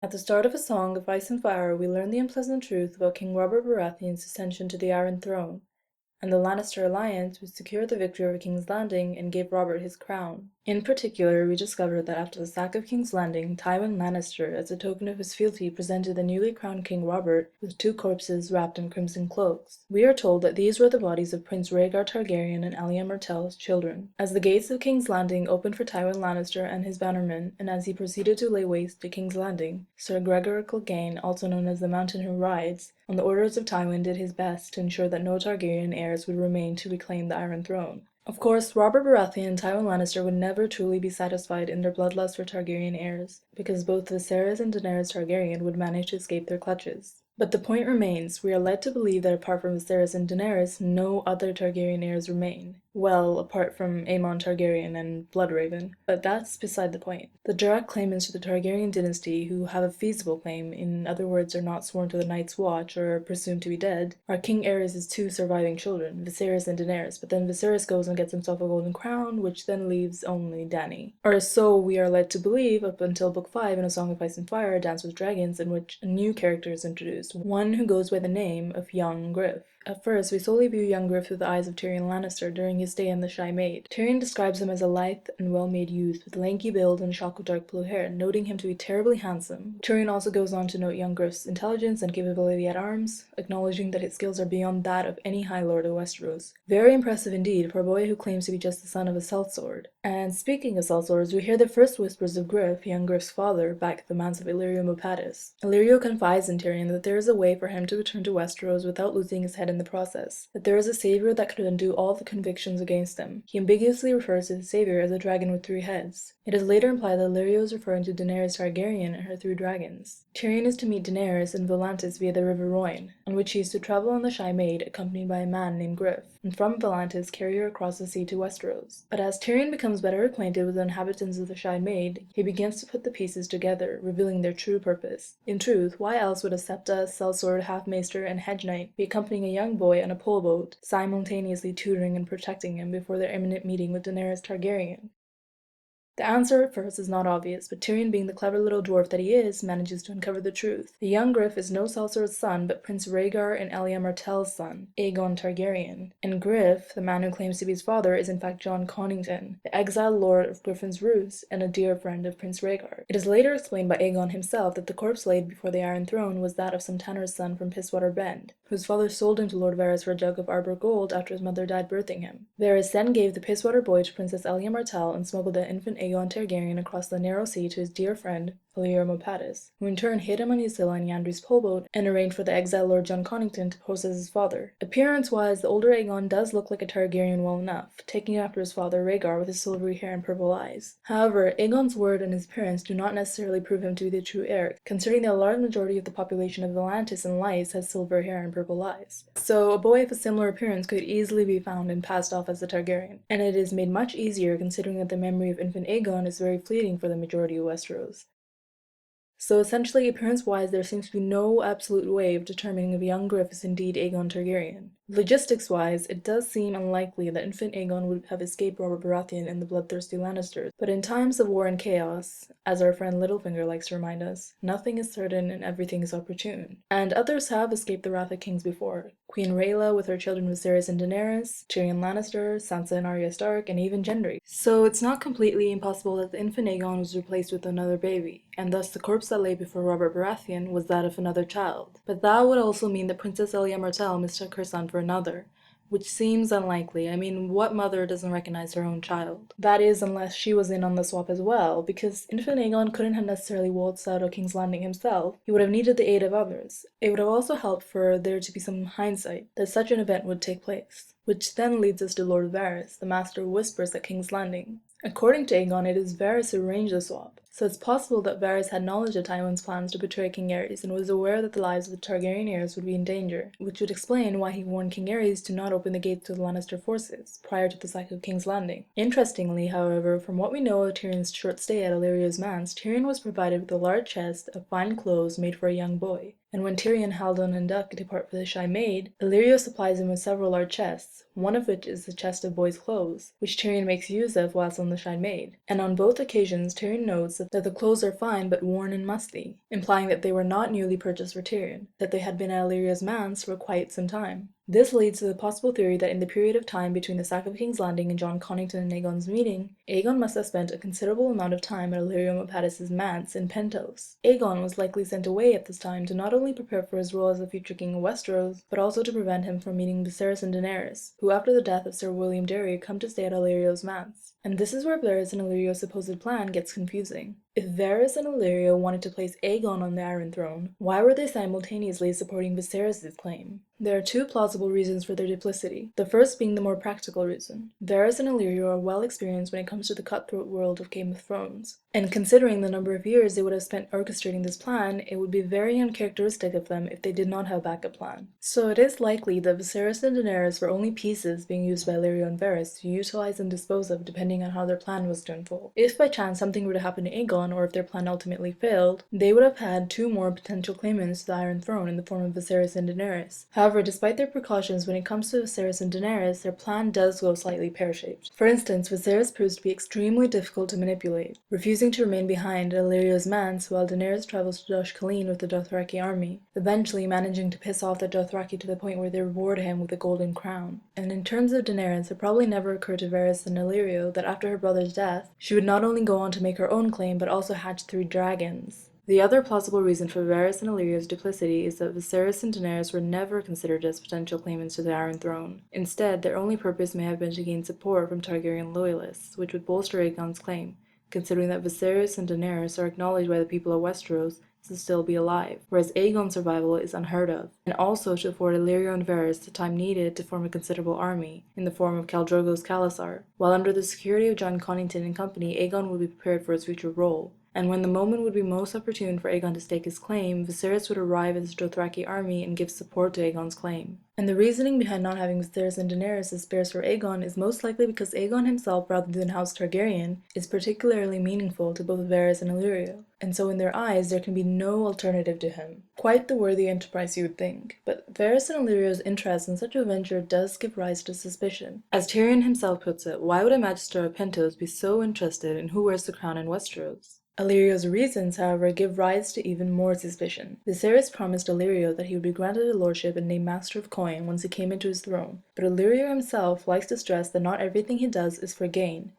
At the start of A Song of Ice and Fire, we learn the unpleasant truth about King Robert Baratheon's ascension to the Iron Throne, and the Lannister alliance would secure the victory over King's Landing and gave Robert his crown. In particular, we discover that after the sack of King's Landing, Tywin Lannister, as a token of his fealty, presented the newly crowned King Robert with two corpses wrapped in crimson cloaks. We are told that these were the bodies of Prince Rhaegar Targaryen and Elia Martell's children. As the gates of King's Landing opened for Tywin Lannister and his bannermen, and as he proceeded to lay waste to King's Landing, Sir Gregor Clegane, also known as the Mountain Who Rides, on the orders of Tywin did his best to ensure that no Targaryen heirs would remain to reclaim the Iron Throne. Of course, Robert Baratheon and Tywin Lannister would never truly be satisfied in their bloodlust for Targaryen heirs, because both Viserys and Daenerys Targaryen would manage to escape their clutches. But the point remains, we are led to believe that apart from Viserys and Daenerys, no other Targaryen heirs remain. Well, apart from Aemon Targaryen and Bloodraven, but that's beside the point. The direct claimants to the Targaryen dynasty, who have a feasible claim, in other words are not sworn to the Night's Watch or are presumed to be dead, are King Aerys' two surviving children, Viserys and Daenerys, but then Viserys goes and gets himself a golden crown, which then leaves only Dany. Or so we are led to believe up until Book 5 in A Song of Ice and Fire, A Dance with Dragons, in which a new character is introduced, one who goes by the name of Young Griff. At first, we solely view Young Griff through the eyes of Tyrion Lannister during his stay in the Shy Maid. Tyrion describes him as a lithe and well-made youth with lanky build and a shock of dark blue hair, noting him to be terribly handsome. Tyrion also goes on to note Young Griff's intelligence and capability at arms, acknowledging that his skills are beyond that of any High Lord of Westeros. Very impressive indeed for a boy who claims to be just the son of a sellsword. And speaking of sellswords, we hear the first whispers of Griff, Young Griff's father, back at the manse of Illyrio Mopatis. Illyrio confides in Tyrion that there is a way for him to return to Westeros without losing his head in the process, that there is a savior that could undo all the convictions against him. He ambiguously refers to the savior as a dragon with 3 heads. It is later implied that Illyrio is referring to Daenerys Targaryen and her 3 dragons. Tyrion is to meet Daenerys in Volantis via the River Royne, on which he is to travel on the Shy Maid accompanied by a man named Griff, and from Volantis carry her across the sea to Westeros. But as Tyrion becomes better acquainted with the inhabitants of the Shy Maid, he begins to put the pieces together, revealing their true purpose. In truth, why else would a septa, sellsword, half-maester, and hedge knight be accompanying a young boy on a pole boat, simultaneously tutoring and protecting him before their imminent meeting with Daenerys Targaryen? The answer at first is not obvious, but Tyrion, being the clever little dwarf that he is, manages to uncover the truth. The young Griff is no sellsword's son, but Prince Rhaegar and Elia Martell's son, Aegon Targaryen. And Griff, the man who claims to be his father, is in fact Jon Connington, the exiled lord of Griffin's Roost and a dear friend of Prince Rhaegar. It is later explained by Aegon himself that the corpse laid before the Iron Throne was that of some tanner's son from Pisswater Bend, whose father sold him to Lord Varys for a jug of Arbor gold after his mother died birthing him. Varys then gave the Pisswater boy to Princess Elia Martell and smuggled the infant Aegon Targaryen across the narrow sea to his dear friend, Illyrio Mopatis, who in turn hid him on Ysilla in Yandri's poleboat and arranged for the exiled Lord Jon Connington to pose as his father. Appearance-wise, the older Aegon does look like a Targaryen well enough, taking after his father Rhaegar with his silvery hair and purple eyes. However, Aegon's word and his appearance do not necessarily prove him to be the true heir, considering that a large majority of the population of Volantis and Lys has silver hair and purple eyes. So a boy of a similar appearance could easily be found and passed off as a Targaryen, and it is made much easier considering that the memory of infant Aegon is very fleeting for the majority of Westeros. So essentially, appearance-wise, there seems to be no absolute way of determining if young Griff is indeed Aegon Targaryen. Logistics-wise, it does seem unlikely that infant Aegon would have escaped Robert Baratheon and the bloodthirsty Lannisters, but in times of war and chaos, as our friend Littlefinger likes to remind us, nothing is certain and everything is opportune. And others have escaped the wrath of kings before. Queen Rhaella with her children Viserys and Daenerys, Tyrion Lannister, Sansa and Arya Stark, and even Gendry. So it's not completely impossible that the infant Aegon was replaced with another baby, and thus the corpse that lay before Robert Baratheon was that of another child. But that would also mean that Princess Elia Martell mistook her son for another, which seems unlikely. I mean, what mother doesn't recognize her own child? That is, unless she was in on the swap as well, because infant Aegon couldn't have necessarily waltzed out of King's Landing himself. He would have needed the aid of others. It would have also helped for there to be some hindsight that such an event would take place. Which then leads us to Lord Varys, the master of whispers at King's Landing. According to Aegon, it is Varys who arranged the swap, so it's possible that Varys had knowledge of Tywin's plans to betray King Aerys and was aware that the lives of the Targaryen heirs would be in danger, which would explain why he warned King Aerys to not open the gates to the Lannister forces, prior to the sack of King's Landing. Interestingly, however, from what we know of Tyrion's short stay at Illyrio's manse, Tyrion was provided with a large chest of fine clothes made for a young boy. and when Tyrion, Haldon, and Duck depart for the Shy Maid, Illyrio supplies him with several large chests, one of which is the chest of boys' clothes, which Tyrion makes use of whilst on the Shy Maid. And on both occasions Tyrion notes that the clothes are fine but worn and musty, implying that they were not newly purchased for Tyrion, that they had been at Illyrio's manse for quite some time. This leads to the possible theory that in the period of time between the sack of King's Landing and Jon Connington and Aegon's meeting, Aegon must have spent a considerable amount of time at Illyrio Mopatis's manse in Pentos. Aegon was likely sent away at this time to not only prepare for his role as the future king of Westeros, but also to prevent him from meeting Viserys and Daenerys, who after the death of Sir William Darry come to stay at Illyrio's manse. And this is where Varys and Illyrio's supposed plan gets confusing. If Varys and Illyrio wanted to place Aegon on the Iron Throne, why were they simultaneously supporting Viserys' claim? There are two plausible reasons for their duplicity, the first being the more practical reason. Varys and Illyrio are well experienced when it comes to the cutthroat world of Game of Thrones, and considering the number of years they would have spent orchestrating this plan, it would be very uncharacteristic of them if they did not have a backup plan. So it is likely that Viserys and Daenerys were only pieces being used by Illyrio and Varys to utilize and dispose of depending on how their plan was to unfold. If by chance something were to happen to Aegon, or if their plan ultimately failed, they would have had two more potential claimants to the Iron Throne in the form of Viserys and Daenerys. However, despite their precautions when it comes to Viserys and Daenerys, their plan does go slightly pear-shaped. For instance, Viserys proves to be extremely difficult to manipulate, refusing to remain behind at Illyrio's manse while Daenerys travels to Dosh Khaleen with the Dothraki army, eventually managing to piss off the Dothraki to the point where they reward him with a golden crown. And in terms of Daenerys, it probably never occurred to Varys and Illyrio that after her brother's death, she would not only go on to make her own claim but also hatch 3 dragons. The other plausible reason for Varys and Illyrio's duplicity is that Viserys and Daenerys were never considered as potential claimants to the Iron Throne. Instead, their only purpose may have been to gain support from Targaryen loyalists, which would bolster Aegon's claim, considering that Viserys and Daenerys are acknowledged by the people of Westeros to still be alive, whereas Aegon's survival is unheard of, and also to afford Illyrio and Varys the time needed to form a considerable army, in the form of Khal Drogo's Khalasar, while under the security of Jon Connington and company, Aegon would be prepared for his future role. And when the moment would be most opportune for Aegon to stake his claim, Viserys would arrive with his Dothraki army and give support to Aegon's claim. And the reasoning behind not having Viserys and Daenerys as spares for Aegon is most likely because Aegon himself, rather than House Targaryen, is particularly meaningful to both Varys and Illyrio, and so in their eyes there can be no alternative to him. Quite the worthy enterprise you would think, but Varys and Illyrio's interest in such a venture does give rise to suspicion. As Tyrion himself puts it, why would a Magister of Pentos be so interested in who wears the crown in Westeros? Illyrio's reasons, however, give rise to even more suspicion. Viserys promised Illyrio that he would be granted a lordship and named Master of Coin once he came into his throne, but Illyrio himself likes to stress that not everything he does is for gain,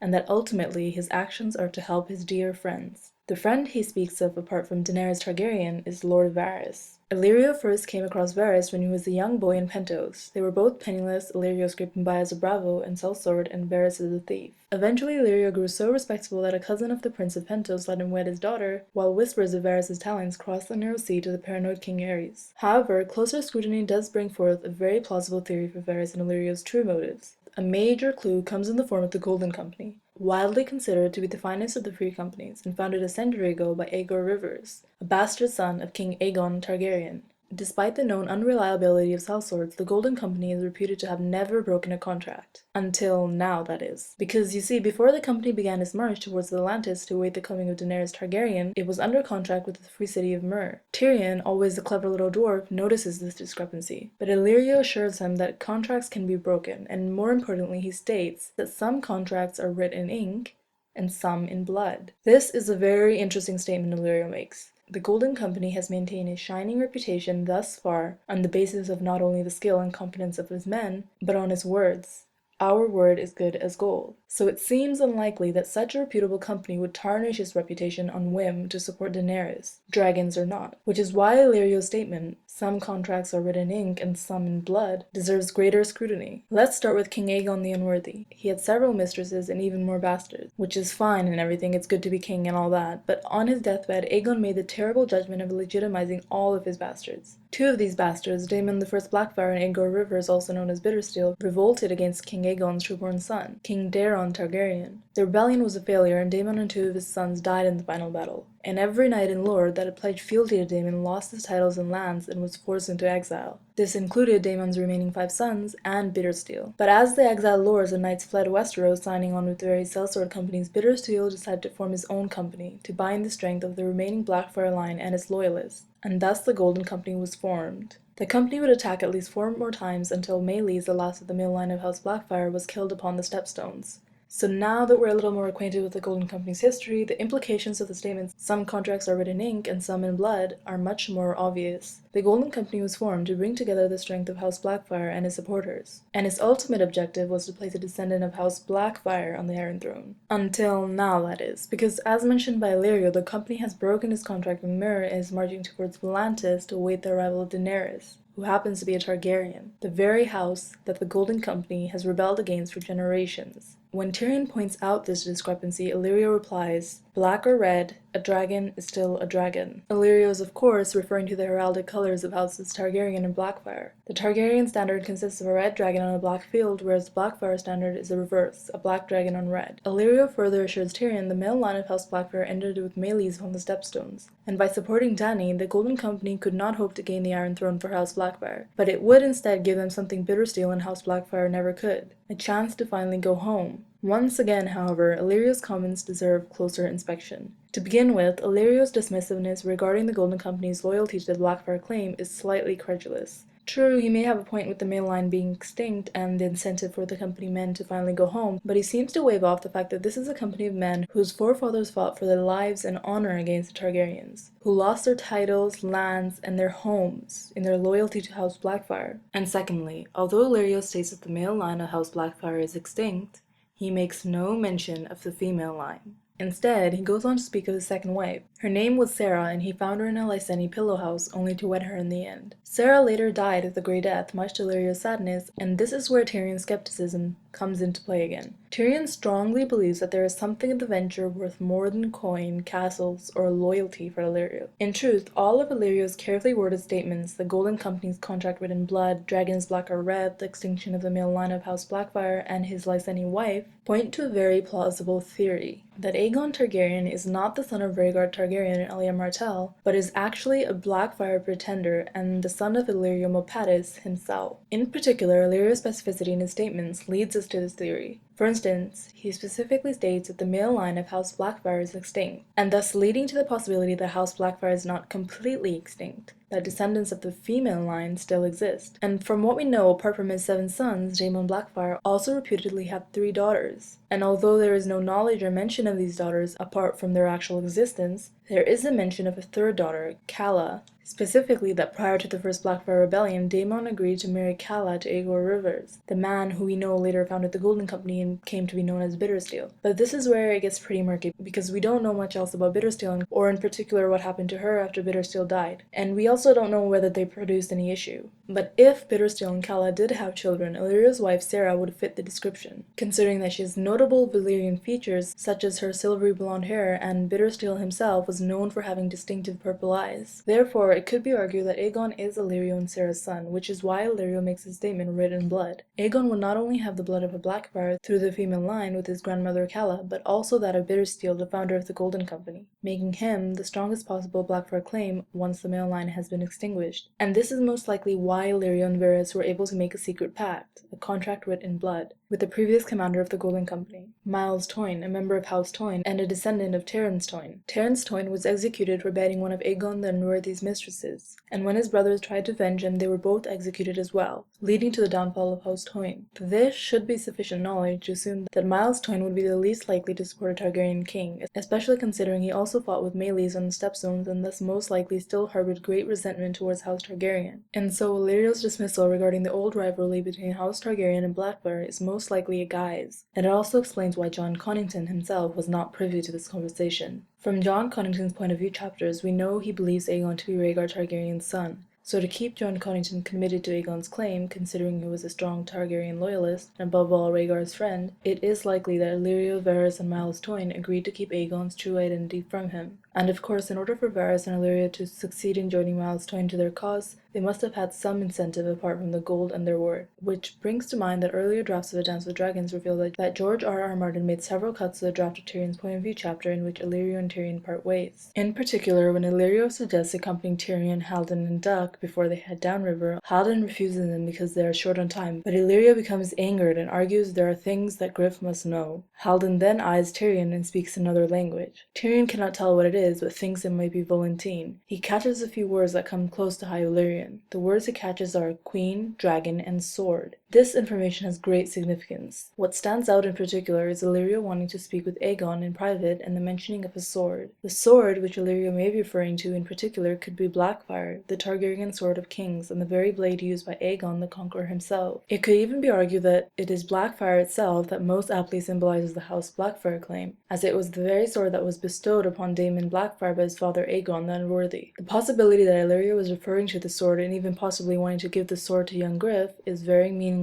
and that ultimately his actions are to help his dear friends. The friend he speaks of apart from Daenerys Targaryen is Lord Varys. Illyrio first came across Varys when he was a young boy in Pentos. They were both penniless, Illyrio scraping by as a bravo and sellsword, and Varys as a thief. Eventually Illyrio grew so respectable that a cousin of the Prince of Pentos let him wed his daughter, while whispers of Varys' talents crossed the narrow sea to the paranoid King Aerys. However, closer scrutiny does bring forth a very plausible theory for Varys and Illyrio's true motives. A major clue comes in the form of the Golden Company, widely considered to be the finest of the free companies, and founded a century ago by Aegor Rivers, a bastard son of King Aegon Targaryen. Despite the known unreliability of sellswords, the Golden Company is reputed to have never broken a contract. Until now, that is. Because, you see, before the company began its march towards Atlantis to await the coming of Daenerys Targaryen, it was under contract with the free city of Myr. Tyrion, always the clever little dwarf, notices this discrepancy, but Illyrio assures him that contracts can be broken, and more importantly, he states that some contracts are written in ink, and some in blood. This is a very interesting statement Illyrio makes. The Golden Company has maintained a shining reputation thus far on the basis of not only the skill and competence of its men, but on its words. Our word is good as gold. So it seems unlikely that such a reputable company would tarnish its reputation on whim to support Daenerys, dragons or not, which is why Illyrio's statement, some contracts are written in ink and some in blood, deserves greater scrutiny. Let's start with King Aegon the Unworthy. He had several mistresses and even more bastards, which is fine and everything, it's good to be king and all that, but on his deathbed, Aegon made the terrible judgment of legitimizing all of his bastards. 2 of these bastards, Daemon the First Blackfyre and Aegor Rivers, also known as Bittersteel, revolted against King Aegon's trueborn son, King Daeron Targaryen. The rebellion was a failure, and Daemon and 2 of his sons died in the final battle. and every knight and lord that had pledged fealty to Daemon lost his titles and lands and was forced into exile. This included Daemon's remaining 5 sons and Bittersteel. But as the exiled lords and knights fled Westeros, signing on with the various sellsword companies, Bittersteel decided to form his own company to bind the strength of the remaining Blackfyre line and its loyalists, and thus the Golden Company was formed. The company would attack at least 4 more times until Meleys, the last of the male line of House Blackfyre, was killed upon the Stepstones. So now that we're a little more acquainted with the Golden Company's history, the implications of the statements "some contracts are written in ink and some in blood" are much more obvious. The Golden Company was formed to bring together the strength of House Blackfyre and its supporters, and its ultimate objective was to place a descendant of House Blackfyre on the Iron Throne. Until now, that is, because as mentioned by Illyrio, the company has broken its contract with Myr and is marching towards Volantis to await the arrival of Daenerys, who happens to be a Targaryen, the very house that the Golden Company has rebelled against for generations. When Tyrion points out this discrepancy, Illyrio replies, "Black or red, a dragon is still a dragon." Illyrio is of course referring to the heraldic colors of houses Targaryen and Blackfyre. The Targaryen standard consists of a red dragon on a black field, whereas the Blackfyre standard is the reverse, a black dragon on red. Illyrio further assures Tyrion the male line of House Blackfyre ended with Meleys on the Stepstones, and by supporting Dany, the Golden Company could not hope to gain the Iron Throne for House Blackfyre, but it would instead give them something Bittersteel and House Blackfyre never could, a chance to finally go home. Once again, however, Illyrio's comments deserve closer inspection. To begin with, Illyrio's dismissiveness regarding the Golden Company's loyalty to the Blackfyre claim is slightly credulous. True, he may have a point with the male line being extinct and the incentive for the company men to finally go home, but he seems to wave off the fact that this is a company of men whose forefathers fought for their lives and honor against the Targaryens, who lost their titles, lands, and their homes in their loyalty to House Blackfyre. And secondly, although Illyrio states that the male line of House Blackfyre is extinct, he makes no mention of the female line. Instead, he goes on to speak of his second wife. Her name was Sarah, and he found her in a Lyseni pillow house, only to wed her in the end. Sarah later died of the Grey Death, much to Illyrio's sadness, and this is where Tyrion's skepticism comes into play again. Tyrion strongly believes that there is something in the venture worth more than coin, castles, or loyalty for Illyrio. In truth, all of Illyrio's carefully worded statements, the Golden Company's contract written in blood, dragons black or red, the extinction of the male line of House Blackfyre, and his Lyseni wife, point to a very plausible theory, that Aegon Targaryen is not the son of Rhaegar Targaryen and Elia Martell, but is actually a Blackfyre pretender and the son of Illyrio Mopatis himself. In particular, Illyrio's specificity in his statements leads us to this theory. For instance, he specifically states that the male line of House Blackfyre is extinct, and thus leading to the possibility that House Blackfyre is not completely extinct, that descendants of the female line still exist. And from what we know, apart from his 7 sons, Daemon Blackfyre also reputedly had 3 daughters. And although there is no knowledge or mention of these daughters apart from their actual existence, there is a mention of a 3rd daughter, Calla, specifically that prior to the first Blackfyre rebellion, Daemon agreed to marry Calla to Aegor Rivers, the man who we know later founded the Golden Company and came to be known as Bittersteel. But this is where it gets pretty murky, because we don't know much else about Bittersteel, or in particular what happened to her after Bittersteel died, and we also don't know whether they produced any issue. But if Bittersteel and Calla did have children, Illyrio's wife Sarah would fit the description, considering that she has notable Valyrian features such as her silvery blonde hair, and Bittersteel himself was known for having distinctive purple eyes. Therefore, it could be argued that Aegon is Illyrio and Sarah's son, which is why Illyrio makes his statement red in blood. Aegon would not only have the blood of a Blackfyre through the female line with his grandmother Calla, but also that of Bittersteel, the founder of the Golden Company, making him the strongest possible Blackfyre claim once the male line has been extinguished. And this is most likely why Illyrio and Varys were able to make a secret pact, a contract writ in blood, with the previous commander of the Golden Company, Miles Toyne, a member of House Toyne and a descendant of Terence Toyne. Terence Toyne was executed for beheading one of Aegon the Unworthy's mistresses, and when his brothers tried to avenge him, they were both executed as well, leading to the downfall of House Toyne. This should be sufficient knowledge to assume that Miles Toyne would be the least likely to support a Targaryen king, especially considering he also fought with Meleys on the Stepstones and thus most likely still harbored great resentment towards House Targaryen. And so Illyrio's dismissal regarding the old rivalry between House Targaryen and Blackfyre is most likely a guise, and it also explains why Jon Connington himself was not privy to this conversation. From Jon Connington's point of view chapters, we know he believes Aegon to be Rhaegar Targaryen's son, so to keep Jon Connington committed to Aegon's claim, considering he was a strong Targaryen loyalist, and above all Rhaegar's friend, it is likely that Illyrio, Varys, and Miles Toyne agreed to keep Aegon's true identity from him. And of course, in order for Varys and Illyria to succeed in joining Miles Toyne to their cause, they must have had some incentive apart from the gold and their word. Which brings to mind that earlier drafts of A Dance with Dragons reveal that George R.R. Martin made several cuts to the draft of Tyrion's point of view chapter in which Illyrio and Tyrion part ways. In particular, when Illyrio suggests accompanying Tyrion, Halden, and Duck before they head downriver, Halden refuses them because they are short on time, but Illyrio becomes angered and argues there are things that Griff must know. Halden then eyes Tyrion and speaks another language. Tyrion cannot tell what it is, but thinks it might be Volantene. He catches a few words that come close to High Illyrian. The words he catches are queen, dragon, and sword. This information has great significance. What stands out in particular is Illyrio wanting to speak with Aegon in private and the mentioning of a sword. The sword, which Illyrio may be referring to in particular, could be Blackfire, the Targaryen sword of kings, and the very blade used by Aegon the Conqueror himself. It could even be argued that it is Blackfire itself that most aptly symbolizes the House Blackfire claim, as it was the very sword that was bestowed upon Daemon Blackfire by his father Aegon the Unworthy. The possibility that Illyrio was referring to the sword and even possibly wanting to give the sword to young Griff is very meaningful.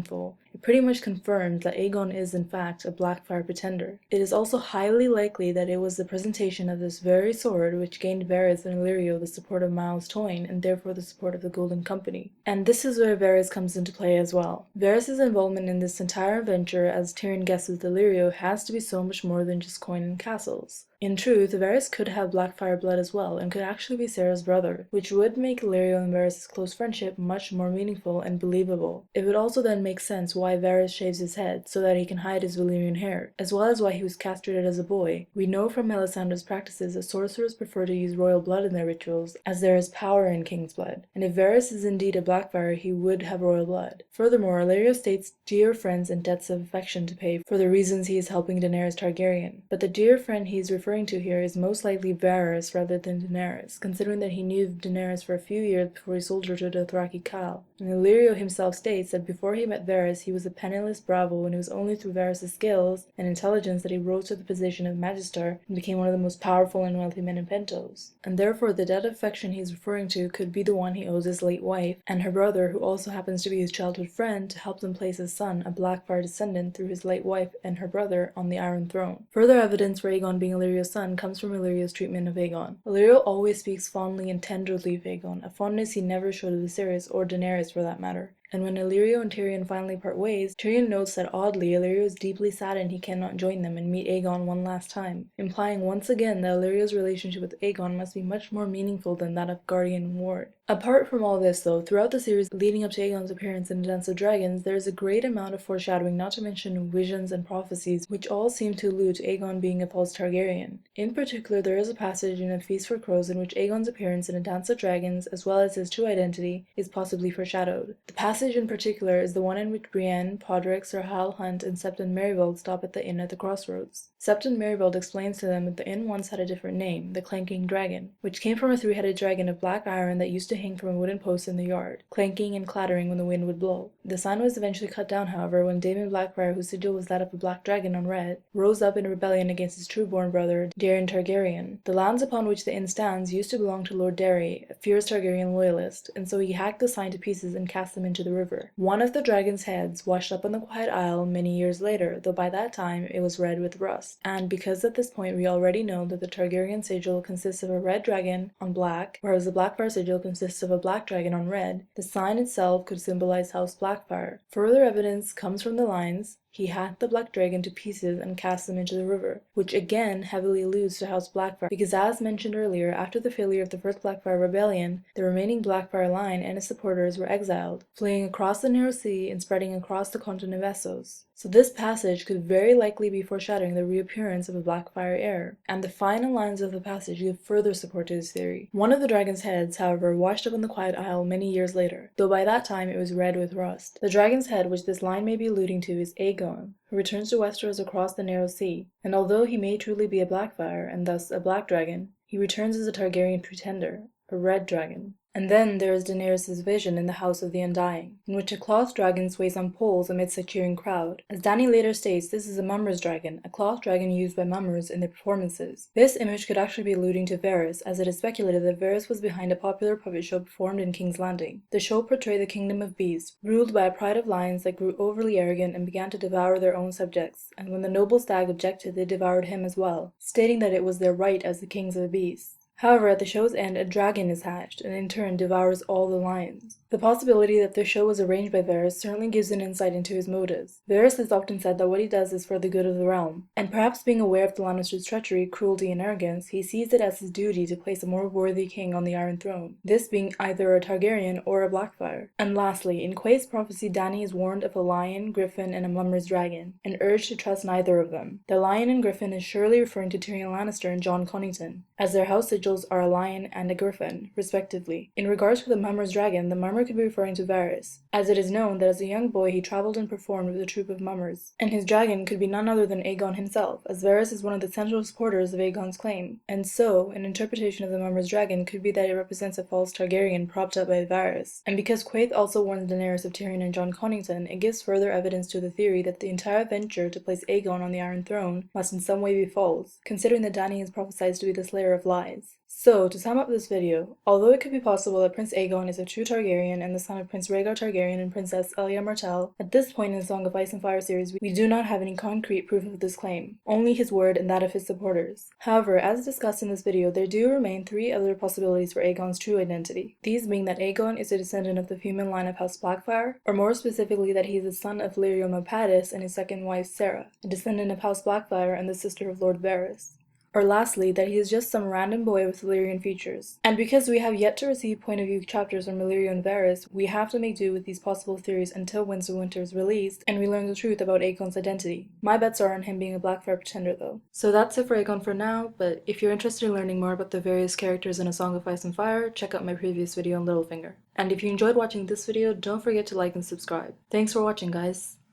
It pretty much confirms that Aegon is in fact a Blackfire pretender. It is also highly likely that it was the presentation of this very sword which gained Varys and Illyrio the support of Miles Toyne and therefore the support of the Golden Company. And this is where Varys comes into play as well. Varys' involvement in this entire adventure, as Tyrion guesses with Illyrio, has to be so much more than just coin and castles. In truth, Varys could have Blackfire blood as well, and could actually be Sarah's brother, which would make Illyrio and Varys' close friendship much more meaningful and believable. It would also then make sense why Varys shaves his head, so that he can hide his Valyrian hair, as well as why he was castrated as a boy. We know from Melisandre's practices that sorcerers prefer to use royal blood in their rituals, as there is power in king's blood, and if Varys is indeed a Blackfire, he would have royal blood. Furthermore, Illyrio states dear friends and debts of affection to pay for the reasons he is helping Daenerys Targaryen, but the dear friend he is referring to here is most likely Varys rather than Daenerys, considering that he knew Daenerys for a few years before he sold her to Dothraki Khal. And Illyrio himself states that before he met Varys, he was a penniless bravo, and it was only through Varys' skills and intelligence that he rose to the position of Magister and became one of the most powerful and wealthy men in Pentos. And therefore the debt of affection he is referring to could be the one he owes his late wife, and her brother, who also happens to be his childhood friend, to help them place his son, a Blackfire descendant, through his late wife and her brother, on the Iron Throne. Further evidence for Aegon being Illyrio's son comes from Illyrio's treatment of Aegon. Illyrio always speaks fondly and tenderly of Aegon, a fondness he never showed of Viserys or Daenerys for that matter. And when Illyrio and Tyrion finally part ways, Tyrion notes that oddly Illyrio is deeply saddened he cannot join them and meet Aegon one last time, implying once again that Illyrio's relationship with Aegon must be much more meaningful than that of guardian and ward. Apart from all this though, throughout the series leading up to Aegon's appearance in A Dance with Dragons, there is a great amount of foreshadowing, not to mention visions and prophecies, which all seem to allude to Aegon being a false Targaryen. In particular, there is a passage in A Feast for Crows in which Aegon's appearance in A Dance with Dragons, as well as his true identity, is possibly foreshadowed. The passage in particular is the one in which Brienne, Podrick, Sir Hal Hunt, and Septon Merivale stop at the inn at the crossroads. Septon Merivale explains to them that the inn once had a different name, the Clanking Dragon, which came from a three-headed dragon of black iron that used to hang from a wooden post in the yard, clanking and clattering when the wind would blow. The sign was eventually cut down, however, when Daemon Blackfire, whose sigil was that of a black dragon on red, rose up in rebellion against his true-born brother, Daeron Targaryen. The lands upon which the inn stands used to belong to Lord Darry, a fierce Targaryen loyalist, and so he hacked the sign to pieces and cast them into the river. One of the dragon's heads washed up on the Quiet Isle many years later, though by that time it was red with rust. And because at this point we already know that the Targaryen sigil consists of a red dragon on black, whereas the Blackfire sigil consists of a black dragon on red, the sign itself could symbolize House Blackfire. Further evidence comes from the lines, "He hacked the black dragon to pieces and cast them into the river," which again heavily alludes to House Blackfire, because as mentioned earlier, after the failure of the first Blackfire rebellion, the remaining Blackfire line and its supporters were exiled, fleeing across the narrow sea and spreading across the continent of Essos. So this passage could very likely be foreshadowing the reappearance of a Blackfire heir, and the final lines of the passage give further support to this theory. One of the dragon's heads, however, washed up on the Quiet Isle many years later, though by that time it was red with rust. The dragon's head which this line may be alluding to is Aegon, who returns to Westeros across the narrow sea, and although he may truly be a Blackfire, and thus a black dragon, he returns as a Targaryen pretender, a red dragon. And then there is Daenerys' vision in the House of the Undying, in which a cloth dragon sways on poles amidst a cheering crowd. As Dany later states, this is a mummers dragon, a cloth dragon used by mummers in their performances. This image could actually be alluding to Varys, as it is speculated that Varys was behind a popular puppet show performed in King's Landing. The show portrayed the kingdom of beasts, ruled by a pride of lions that grew overly arrogant and began to devour their own subjects, and when the noble stag objected, they devoured him as well, stating that it was their right as the kings of the beasts. However, at the show's end, a dragon is hatched, and in turn devours all the lions. The possibility that the show was arranged by Varys certainly gives an insight into his motives. Varys has often said that what he does is for the good of the realm, and perhaps being aware of the Lannisters' treachery, cruelty, and arrogance, he sees it as his duty to place a more worthy king on the Iron Throne, this being either a Targaryen or a Blackfyre. And lastly, in Quait's prophecy, Dany is warned of a lion, griffin, and a mummer's dragon, and urged to trust neither of them. The lion and griffin is surely referring to Tyrion Lannister and Jon Connington, as their house sigils are a lion and a griffin, respectively. In regards to the mummer's dragon, the mummer could be referring to Varys, as it is known that as a young boy he traveled and performed with a troop of mummers, and his dragon could be none other than Aegon himself, as Varys is one of the central supporters of Aegon's claim. And so, an interpretation of the mummer's dragon could be that it represents a false Targaryen propped up by Varys. And because Quaithe also warns Daenerys of Tyrion and Jon Connington, it gives further evidence to the theory that the entire venture to place Aegon on the Iron Throne must in some way be false, considering that Dany is prophesied to be the slayer of lies. So, to sum up this video, although it could be possible that Prince Aegon is a true Targaryen and the son of Prince Rhaegar Targaryen and Princess Elia Martell, at this point in the Song of Ice and Fire series we do not have any concrete proof of this claim, only his word and that of his supporters. However, as discussed in this video, there do remain 3 other possibilities for Aegon's true identity, these being that Aegon is a descendant of the human line of House Blackfyre, or more specifically that he is the son of Illyrio Mopatis and his second wife Sarah, a descendant of House Blackfyre and the sister of Lord Varys. Or lastly, that he is just some random boy with Illyrian features. And because we have yet to receive point of view chapters from Illyrio and Varys, we have to make do with these possible theories until Winds of Winter is released and we learn the truth about Aegon's identity. My bets are on him being a Blackfyre pretender though. So that's it for Aegon for now, but if you're interested in learning more about the various characters in A Song of Ice and Fire, check out my previous video on Littlefinger. And if you enjoyed watching this video, don't forget to like and subscribe. Thanks for watching, guys!